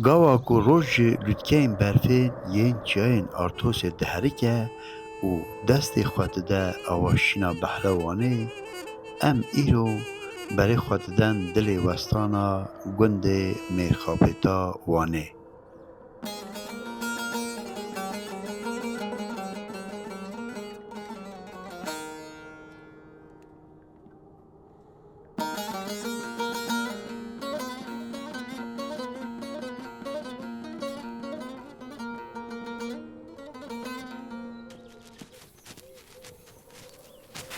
گاوا کو روژ لوتکین برفین یین چیاین آرتوس دهریکه و دست خواهده آواشینا بحروانه ام ایرو برای خواهدن دل وستانا گند میرخابتا وانه.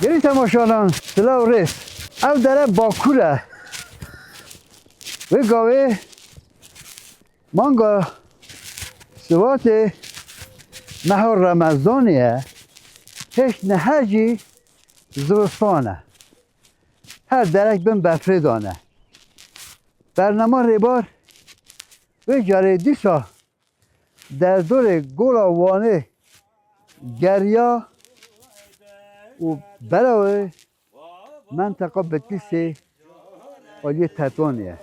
گری تماشالان سلاو ریس او داره باکوره و گاوه مانگا سوات مهار رمضانیه هیچ نهجی زرستانه هر درک بین بفردانه برنامه ریبار و جاره دیسا در دور گولا وانه گریا و برای منطقه بتیسی آلیه تطوانیه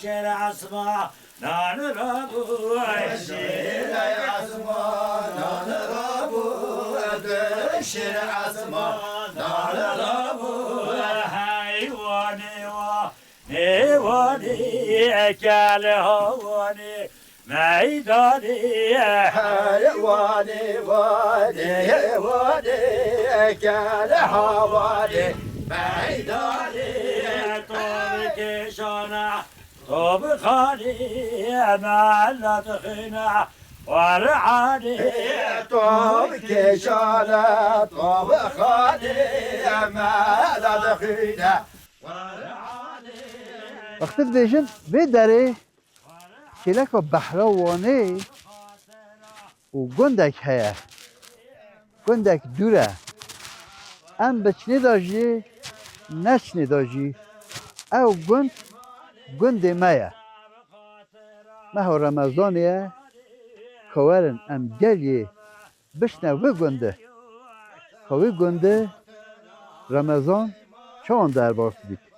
شير عصمة نان رابو شير عصمة نان رابو شير عصمة نان رابو حيواني واني اكل هواني ميداني حيواني واني اكل هواني ميداني طوبك شانا طوب خالي مالت خنا ورعاني طوب كشانا طوب خالي مالت خنا ورعاني وقتی دیشن به داره شلک و بحروانه و گندک هیا گندک دوره ام بچنی داجی نچنی داجی او گند مایه ماه رمضانیه خوارن ام گلیه بشنه و گنده خوی گنده رمضان چون در باز بید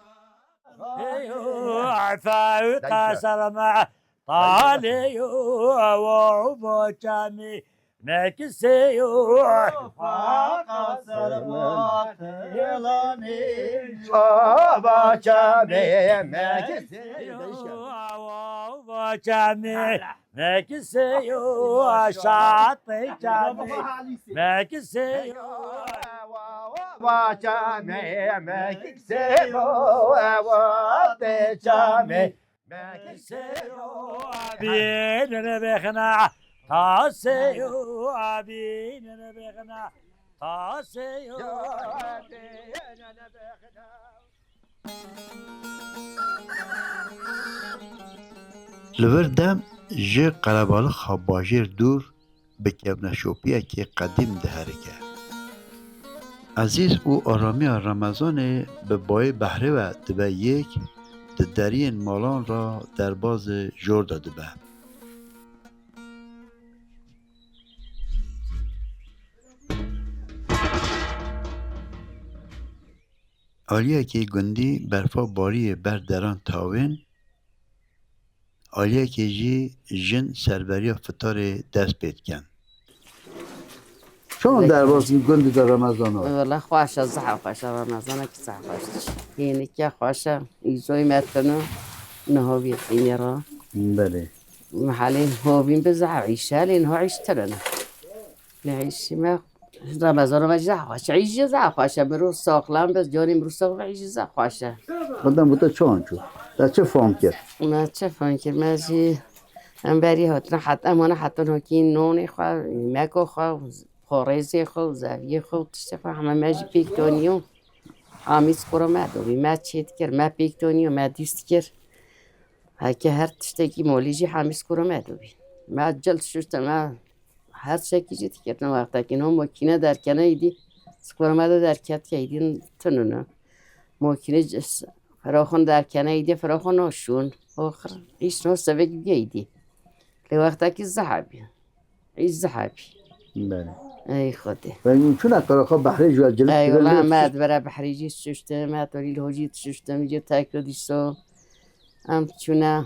فاوق سلمى طالي وعبوشامي مكسي فاق سلمى طيلاني وعبوشامي مكسي وعبوشامي مكسي شاطي جامي مكسي وعبوشامي مكسي وعبوشامي بين بخنا تاسيو بين بخنا تاسيو بين بخنا لوردم جه قلبال خباجر دور به کبنشوپیه که قدیم دهرکه عزیز او آرامی رمضان به بای بهره و دبه یک درین مالان را در باز جور داده به آلیه که گندی برفا باری بر دران تاوین آلیه که جی جن سربری فتار دست پید کن چون در باز گندی در رمضان ها والله خوشه زحف خوشه رمضان که زحف خوشه اینی که خوشه ایزوی متنو نهوی خیلی را بله محلی هویم به زحف عیشه لین ها عیش ترنه نعیشی ما رمضان ما زحف خوشه عیش زحف خوشه برو ساقلم بس جانیم برو ساقل عیش زحف خوشه خودم بوده چون چون در چه فهم کرد؟ ما چه فهم کرد ما جی هم بری هاتنا حتی امانه حتی نوکی نونی خواه مکو خواه خورزی خو زاویه خو تشته خو همه ماجی پیکتونیو آمیز کرو ما دوبی ما چیت کرد ما پیکتونیو ما دیست کرد هاکی هر تشتکی مولیجی همیز کرو ما دوبی ما جلد شدم ما هر شکی جیت کردم وقتا که نو مکینه در کنه ایدی سکر ما دو در کت که ایدی تنونه مکینه فراخون در کنه ایدی فراخون نشون آخر ایش نو سبک بیایدی لی وقتا که زحابی ایش زحابی بله ای خودی و اون چون اکارا بحری جو جلد ای کده والله لیت مد برا بحریجی ششته مد ولی الهوجی ششته میگه تاکل دیسو ام چونه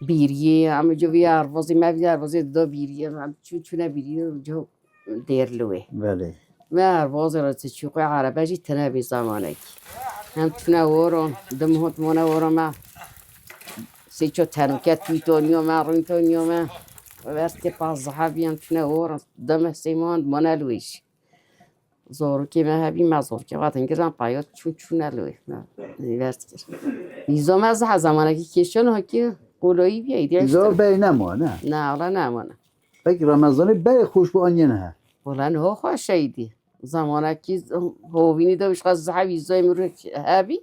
بیریه ام جو وی اروازی ما وی اروازی دو بیریه ام چونه بیریه جو دیرلوه بله ما ارواز را تشوق عربه جی تنابی زمانك هم چونه ورم دمهت مونه ورم سيتشو تنكت تويتونيو ما رينتونيو ما وبرتي باز صحابي هم چونه ورم دم سيمان منالويش زورکی من هبی مزورکی وقتی گرم پایات چونه لوی نیورد کرد ایزا از زمانه که کشون ها که قلویی بیایید ایزا بی نمو نه نه حالا نمانه فکر رمضانی بی خوش با آنیه نه بلند ها خواه شایدی زمانه که هاوینی دوش خواست زحب ایزای مرو هبی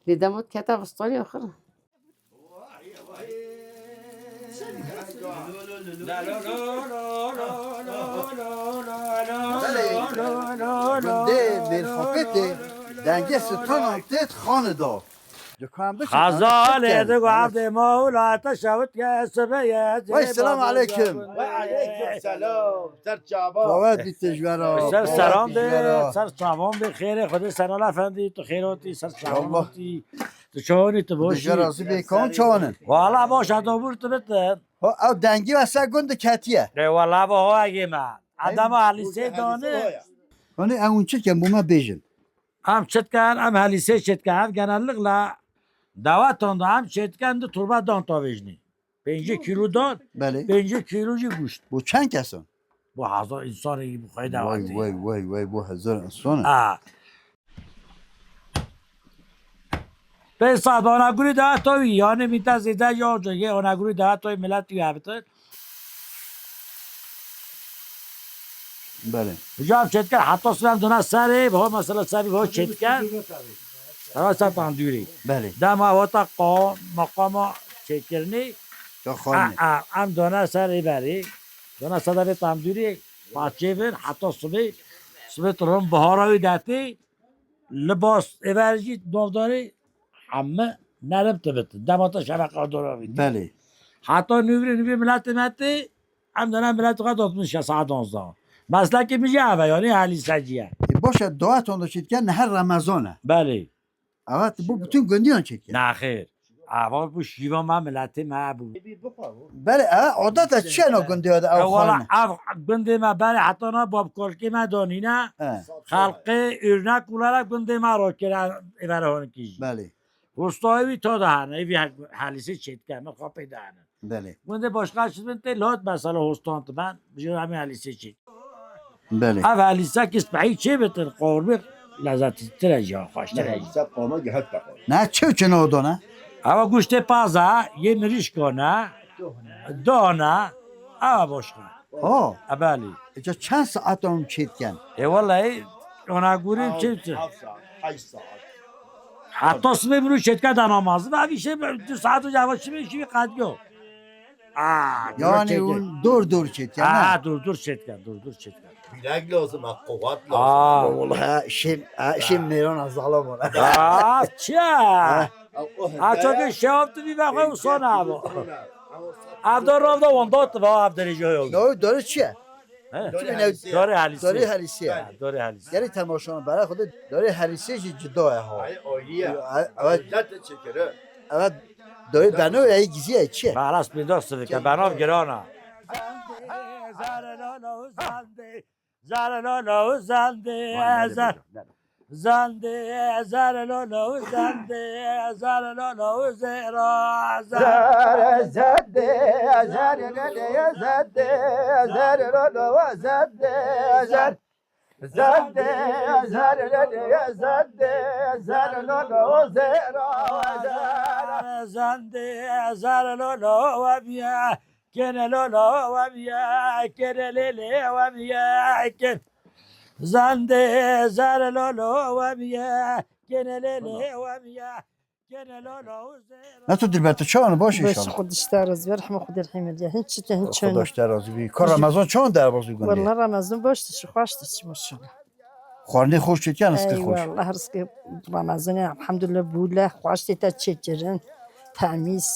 لیدمت کتب استانی آخر گنده بیرخوبته دنگه ستان آمتید خانه دار خزانه دو عبد مولا تشوت يا سبيت وای سلام علیکم وعليكم سلام سر شعبان فواد بی تجوارا سر سلام ده سر شعبان بخیر خود سلام افندی تو خیراتی سر شعبانتی تو چونی تو باشی تجوارا زی بیکان چانن والا باش ادامور تو بده او دنگی واسه گند کتیه نه والا با ها اگه من آدم علی سه دانه کنه اون چه که بوما بیجن هم چتکن هم هلیسه چتکن genellikle davat onda hem çetken de turba don tavejni. 5 kilo don, بله 5 kilocu guşt. bu چند کسان Bu hazır insan gibi bu kayda وای davati. وای وای وای bu هزار انسانه Ha. Pesa da ona göre daha tabii yani mitaz eder yolcu ye ona göre daha tabii millet yaptı. بله Hocam çetken hatta sıram dona sarı bu mesela sarı bu çetken. Ama satan düri. بله Dama vata qam maqama çetkerni یا خانه am dona sarı bari. Dona sarı bir tam düri. Bahçe hatta sıvı tırım bahara dati. لباس everji dovdari همه نرم تبت دماتا شبکه داره بله حتی نوری ملت هم دارن ملت قد میشه ساعت 11 مثلا که میشه اوه یعنی حالی سجیه باشه دعاتون داشتید که نه رمضانه بله اوقات bu bütün گندیان چید که نه خیر اول بو شیوا من ملت ما بود بله عادت چه نوع گندی هاده او اولا خانه اف گنده ما بله حتی نه باب کلکی ما دانی نه خلقه ارنک olarak گنده ما رو کرد ایوره هون کیجی بله Rustoyevi to dahane, evi halisi çetken, kapı dahane. بله Bunda başka çizmen te lot mesela hostantı ben, bir hami halisi çet. بله Ev halisi kis bayi çe beter, korbi lezzeti tereci, hoş tereci. سب قاما جهت بخور نه چه نوع دانه Ama guşte paza, ye mirişkona, dona, ama başka. ها Abali. اینجا چند ساعت هم چید کن Vallahi ona göre çet. 7 ساعت 8 ساعت Hatta sıvı bunu çetke danamazdı. Ve bir şey, bir saat önce hava şimdi işi bir kadyo. یعنی اون دور چید کن نه dur çetken, dur çetken. bilek lazım قوت lazım والله شیم میران از ظالم چه؟ çok şey yaptı bir bakayım sonra abi. Avda ravda onda attı bak avdarici yok. نه داره چیه Dore halisi. داره هریسیه Dore halisi. یعنی تماشا برای خود داره هریسیه جداه ها عالیه اول لذت چکره اول داره بنای ای گیزیه چیه Balas bir dostluk ki ben av girana. Zarelolo uzandı, zande, zarelolo uzandı, zarelolo uzera, زده زده زده زده زده زده زده zande, zarelolo vamiya, kenelolo vamiya, kenelele vamiya, ken. Zande, zarelolo vamiya, kenelele vamiya, kenelolo uzera. نه تو دلبرت چان باشه باش ایشان خودش تراز بر رحمه خود الحمد لله هیچ چی هیچ چی خداش درازی بی کار رمضان چان در بازی والله کنه رمضان باش تش خوش تش ماشاءالله خورنی خوش چید کن اسکی ای خوش والله رزق رمضان الحمد لله بوله خوش تا چجرن تمیز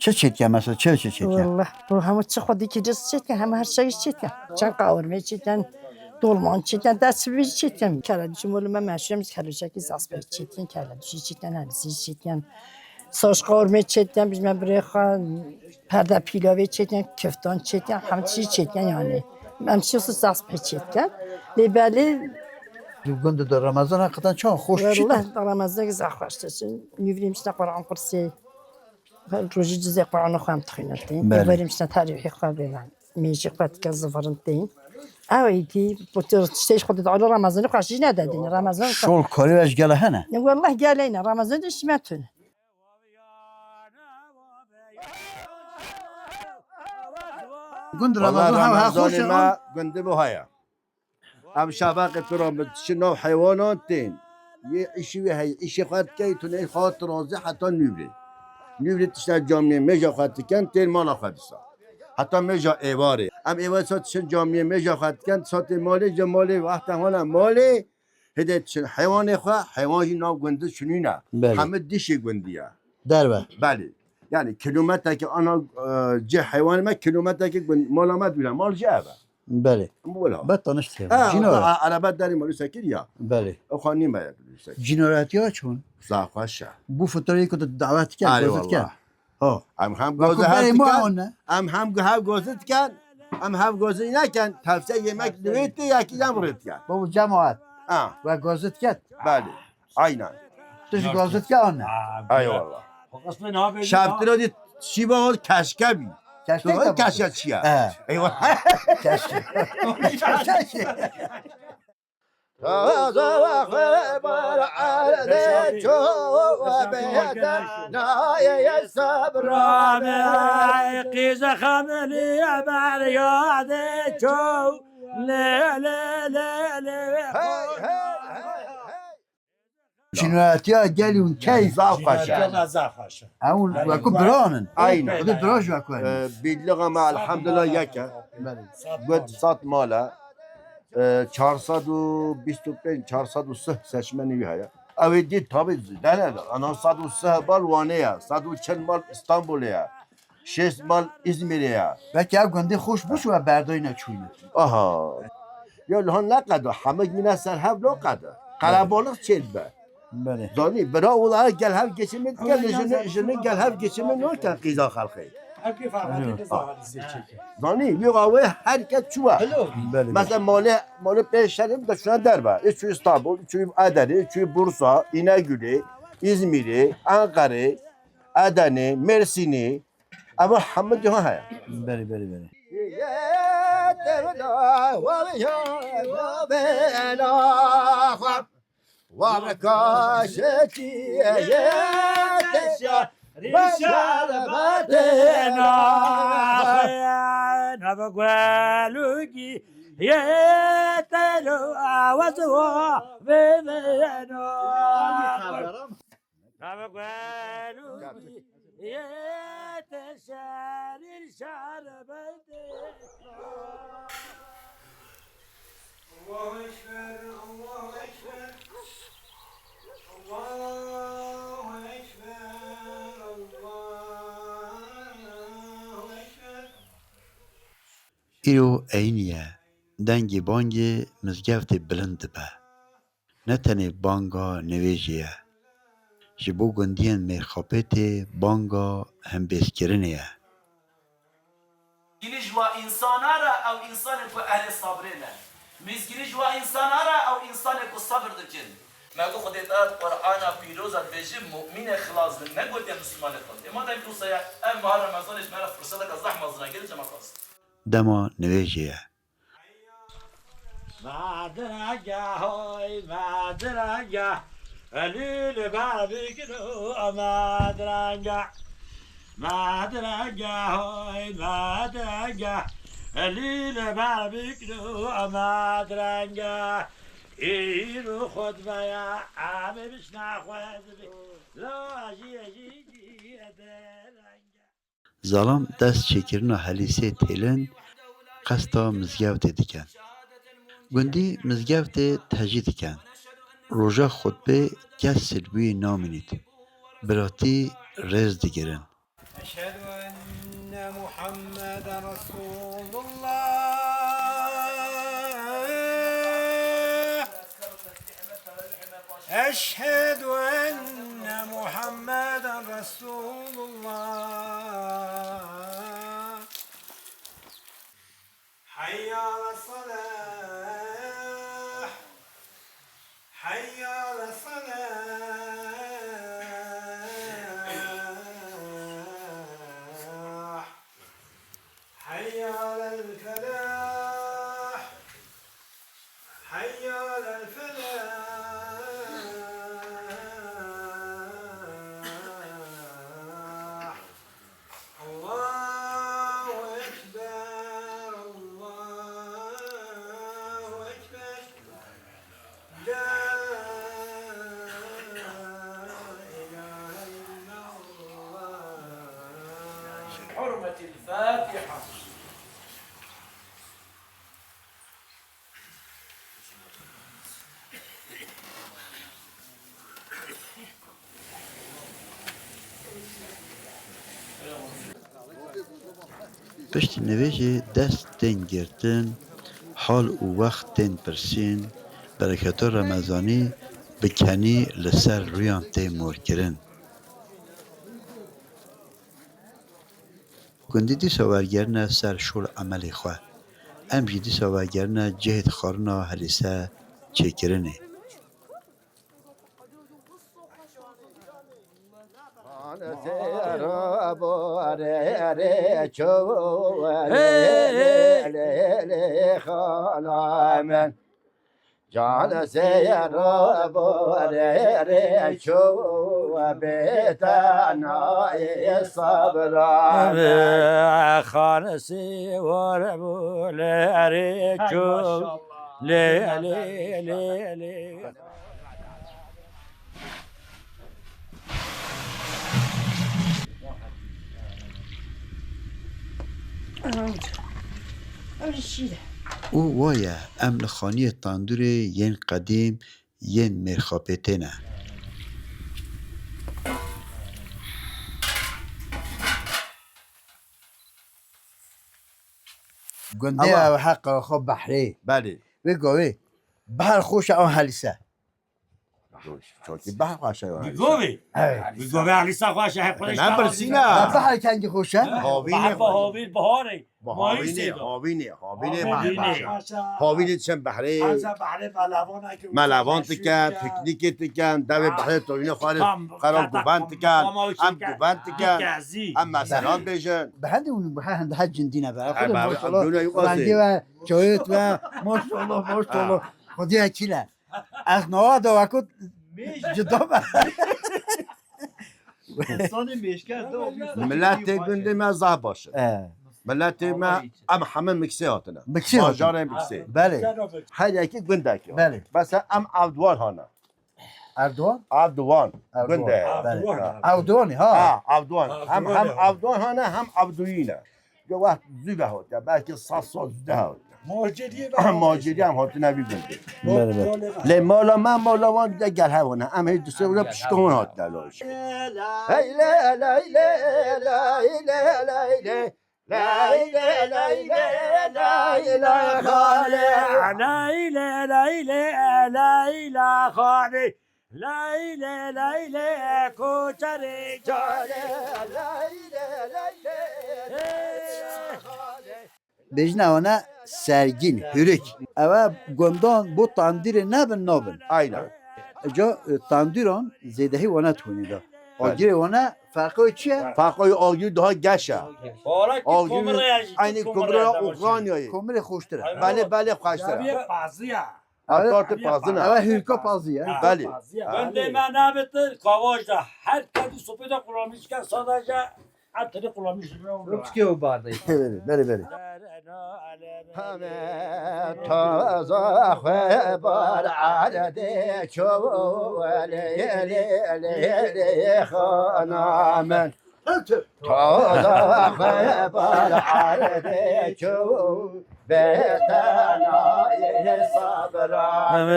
چه چیت مثلا چه چیت والله رو همه چه خودی که جز چیت همه هر شایی چیت چند قاورمه چیتن dolman çiten ders bir çiten kara düşüm oğlum ben meşhurumuz karışık izas bir çiten kara düşü çiten hepsi çiten saç kavurma çiten biz ben buraya perde pilavı çiten köftan çiten hamsi çiten yani ben şusu sas bir çiten libeli گند در رمضان hakikaten çok hoş çit. والله رمضان güzel خوشتشین نویریم işte Kur'an kursu روزی جزء قرآن خواهم تخینتیم بله. بریم işte tarihi خواهم میشه قد که زفرن دین اویدی بطور تشتیش خودت على رمضان قاشی ندادین رمضان Şol kari ve gele hene. والله گلینا رمضان دشمتون گند والله رمضان هم خوش رمضان ما قندم وهايا ام شباق ترام شنو حيوانات تين يشي هي يشي خاط كي تني خاط رازي حتى نيبري تشتا جامعه ميجا خاط كان تين مالا خاطسا حتى ميجا ايواري ام ايوار صوت شن جامعه ميجا خاط كان صوت مالي جمالي وقت هنا مالي هديت شن حيوان خا حيوان جنا قند شنينا بله. حمد دشي قنديا Derve. بله يعني كيلومتر که انا جه حيوان ما كيلومتر که مال ما دولا مال جابه Beli. ولا Ben tanıştım. اه Cinoret. عربات داري مالو سكر يا Beli. اخواني ما يقولوا سكر Cinoret ya çون. صاقاشا Bu fotoğrafı kutu davet ken, آره gözet ken. والله Ha. ام هم Bakın جوزه beri هم mu كان onunla. ام هم جوزت كان ام هم جوزه نكن تفسير يمك دويتي يا كي يمرت كان Bu cemaat اه ve gözet ken. بالي عينا Dışı gözet ken onunla. اي والله قسم نه به شابترو دي شيبا كشكبي Keşke تو كشكا شيا He. ايوه Keşke. Keşke. قيز خملي عبر يادي شو لا لا لا لا Cinoret ya geliyorsun keyif. زافقشا Avul ve ku branın. Aynen. O da braj ve ku. باللغه مع الحمد لله يكا Beli. قد صات مالا 425 430 seçmeni bir haya. Evet değil tabi ne ana 130 bal Van'ya, 140 mal İstanbul'a, 6 mal İzmir'e. Belki ev gündü hoş buş ve berdayına çuyunu. Aha. Ya lan ne kadar hamek mine serhab ne kadar. Kalabalık çelbe. Beli. Zani bera ola gel her geçimi gel jini gel her geçimi ne kan qiza halkı. Zani bir qavı herkes çuva. Beli. Mesela malı peşlerim de şuna der var. Üçü İstanbul, üçü Adana, üçü Bursa, İnegöl'ü, İzmir'i, Ankara, Adana, Mersin'i. Ama Hamid yok ha. Beli beli beli. نبغالوكي يتلو عوزوا بمنو نبغالوكي يتشال الشربت الله أكبر الله أكبر الله أكبر الله أكبر ایرو اینیه دنگی بانگی مزگفت بلند به نه تنه بانگا نویجیه جبو گندین میخاپت بانگا هم بیسکرنیه مزگیری جوا انسان را او انسان کو اهل صبره نه مزگیری جوا انسان را او انسان کو صبر دکن مگو خودت قرآن پیروز بجی مؤمن خلاص نگوت مسلمان خود اما در دوسیا ام ماه رمضانش مرا فرصت از زحمت زنگیر جمع خواست دما نویجیه مادرنگه های مادرنگه الیل بابیکنو مادرنگه مادرنگه های مادرنگه الیل بابیکنو مادرنگه ایرو خود بیا همه بشنا خواهد بی لاجی جی درنگه زالام دست چکرنا حلیسه تیلن قصدا مزگفت دیکن گندی مزگفت تجی دیکن روژا خطبه کس سلوی نامینید براتی رز دیگرن أشهد أن محمد رسول الله أشهد أن محمد رسول الله حي على الصلاة حي على الصلاة حي على الفلاح حي على الفلاح الله أكبر الله أكبر لا إله إلا الله حرمة الفاتحة. پشت نویجه دست تین گرتن حال و وقت تین پرسین برکت رمضانی بکنی لسر رویان تین مور کرن گندی دی ساورگرنه سر شول عملی خواه ام جدی ساورگرنه جهد خارنا هلیسه چه کرنه جان سیر باره چو بیتنای صبر خانسی وربوله چو لی لی لی لی او وایه ام لخانی تاندور ین قدیم ین مرخاپتنه گنده و حق خب بحری بله بگوی بحر خوش آن هلیسه چونکی بحر خوشه گوی گوی علیسا خواشه خودش نه و برسینه بحر کنگی خوشه بحر با هاویل بهاره هاوینه هاوینه چند بحره ملوان تکن پیکنیک تکن دو بحره تورین خواهر قرار گوبند تکن هم گوبند تکن هم مثلا بیشن به هنده اون به هنده ها جندی نبره خود بله، ماشاءالله دونه یقاسه. رنگی و چایت و ماشاءالله خودی اکیله از نوع دوکت جدا ملت گنده ما زه باشه ملت ما ام همه مکسی هاتنه مکسی هاتنه. باجار مکسی بله هر یکی گنده که بله. بس ام عبدوان هانه اردوان عبدوان اردوان. گنده بله اردوانی ها عبدوان هم عبدوان هانه هم عبدوینه یه وقت زیبه هاته بلکه 100 سال زده هاته ماجری هم هاته نبی گنده بله بله لی مالا من مالا وان دیگه گل هوانه ام هی دوسته بوده پشکمون هاته لاش لیله لیله لیله لیله لیله خاله لیله کوچری بجنه آنه سرگین هرک اوه گندان بو تاندیر نبن نابن aynen جا تاندیران زیدهی وانه تونیده آگیر وانه فرقای چیه؟ فرقای آگیر daha گشه آگیر aynı kumru Ukrayna'yı کمر خوشتره بله بله خوشتره حتی پازنه اوه هرکا پازیه بله Önde ben bitir kavajda her kendi sohbete kullanmış ki sadece atını kullanmış. بله بله همه تازه خبر عدد چو لیلی خانمن تازه خبر عدد چو بتنای صبرم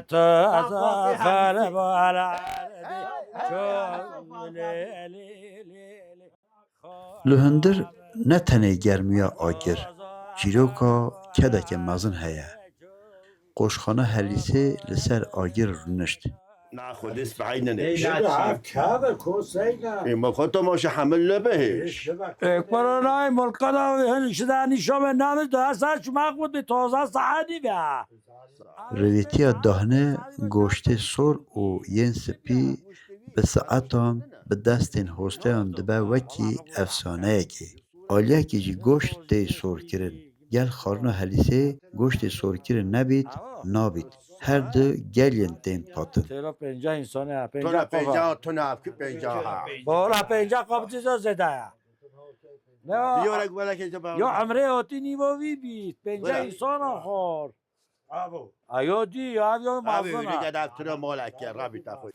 Tazafar bala çok Li hundir ne tenê germiya agir, çîroka kedeke mezin heye. Qoşxana helîsê li ser agir rûnişt. ناخذ اسم عيننا هذا كوسينا ما كنت ماشي حمل بهش کورونای ملکا هنشدانی شما نام دو هزار شما خود به توزه ساعتی بیا Rêvêtiya dahne goştê sor û yên spî bi saetan bi destên hosteyan dibe wekî efsaneyekê. Aliyekê jî goşt tê sorkirin. Gel xarina helîsê goştê sorkirin nebît, nabît. Her di gelên tên patin. چرا 50 انسانه تو 50 نه قبا 50 تو نه که 50 ها بالا 50 قبا چیزا زده نه دیورک ولا که جبا یا عمره آتی نیووی بیت 50 انسان آخر ایا دی یا ابي مازنا قاعد ترى مالك يا ربي تاخذ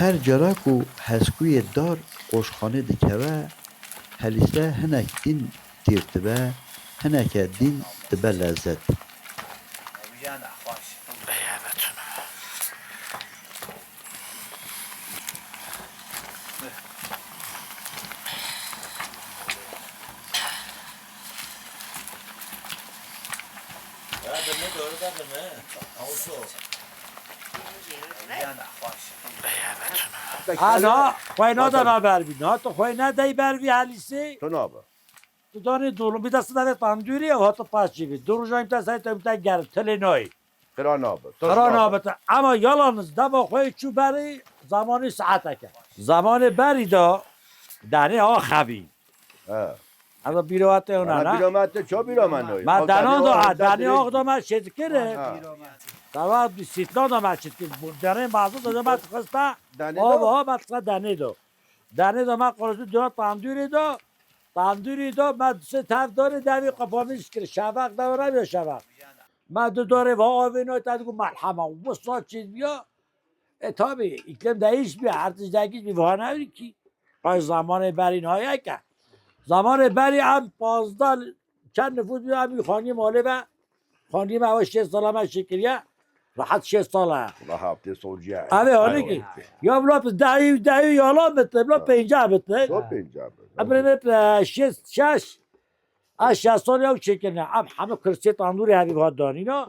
Her carak û heskûyê dar qoşxanê dikeve, helîste hinek din têr dibe, hineke din dibe lezzet. انا خواه ندانا بروی نه تو خواه ندهی بروی حلیسی تو نابا تو دانی دولو بیده سده تندوری و حتی پس چی بید دو روزا امتا سایت امتا گرم تلی نای خرا نابا قرار نابطه اما یالانز دما خواه چو بری زمانی ساعته که زمان بری دا دنی ها خبی اما بیروات اونا انا نه بیرامت چه بیرامن من دنان دا دنی آق دا من شد کره دوا سیتنا دا من شد کره دنی مازو دا من تخسته آبا من تخسته دنی دا من قرصو دو تندوری دا من سه تف داره دوی قفانش کرد شفق دارم یا شفق من دو داره و آوینای تا دیگو ملحمه و بسا چیز بیا اتابی اکلم دهیش بیا هرتش دهیش بیا وها نوری کی پای زمان برین های که زمان بری هم 15 چند نفوذ بیا همی خانی ماله و خانی من 6 ساله من شکریه راحت 6 ساله الله حافظ سولجا اوه هانی که یا بلا پس دهی یالا بته بلا 50 بته تو پنجاب امروز 6 سال یا شکرنه ام همه کرسی تندوری حبیب ها دانی نه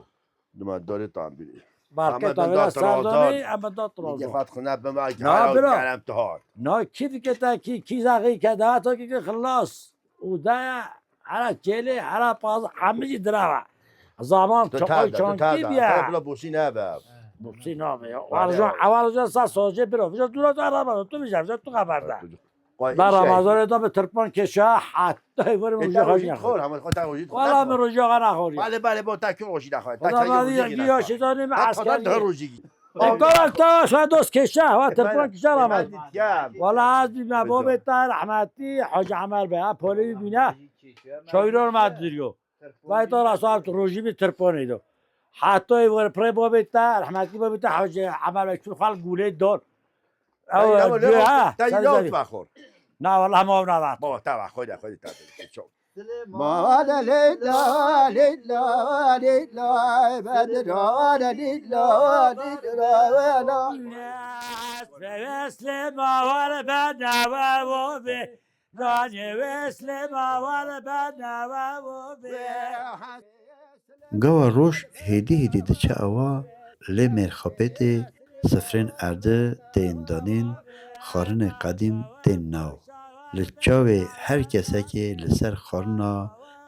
دم داره تنبیری برکت اما آویده داد سردانی رازان. اما داد میگه رازان فات خونه به ما نه، برو. کلم تهار نه کی که تا کی زاغی که دا تو که خلاص و دا هر چله هر پاز همه چی درا زمان تو چای تا چانکی تا بیا بلا بوسی نه باب بوسی نامه اول جا سا سوجه برو وجا دورا تو رمضان تو میشه تو خبر ده در رمضان دا به ترکمان کشه حتی ورم انت وجا روشید خواهی خور همه خود روشید والا من رجا نخوری بله بله با تک روشید نخواهید تک خدا من روشید گیا شیطانی من حتی ده عسکری روزی امکان تا شاید دوست کشه و ترکمان کشه من رمضان دیدم والا از بیمه بابت رحمتی حاج عمر به پولی بینه چایران مدریو و ایتا رسال تو رژیم ترپانی دو حتی ور پر بابت رحمتی بابت حاج عمر به چون خال گوله دار او جه تجاوز بخور نه والله ما نبات بابا تا خود ما لیلا لیلا لیلا بدران لیلا لیلا وصل ما بعد نوا به دانه وصل ما بعد نوا به Gava roj hêdî diçe ewa lê mêrxapêtê sifrên erde tên danîn xarinê qedîm tên naw. Li çavê her kesekê li ser xarina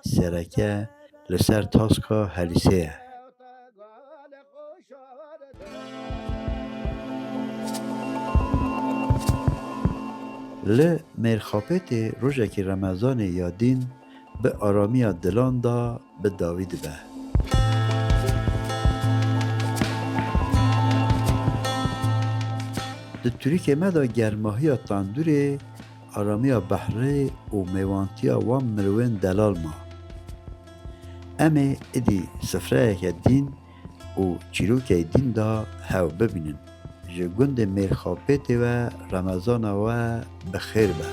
sereke li ser taska helîsê ye. Li mêrxapêtê rojekî Remezanê ya dîn bi aramiya dilan da bi dawî dibe. Di Tirkiyê me da germahiya tandûrê, aramiya behrê û mêwantiya wan mirovên delal ma. Em ê êdî sifreyeke dîn û çîrokê dîn da hew bibînin. Ji gundê mêrxapêtê ve Remezana we bi xêr be.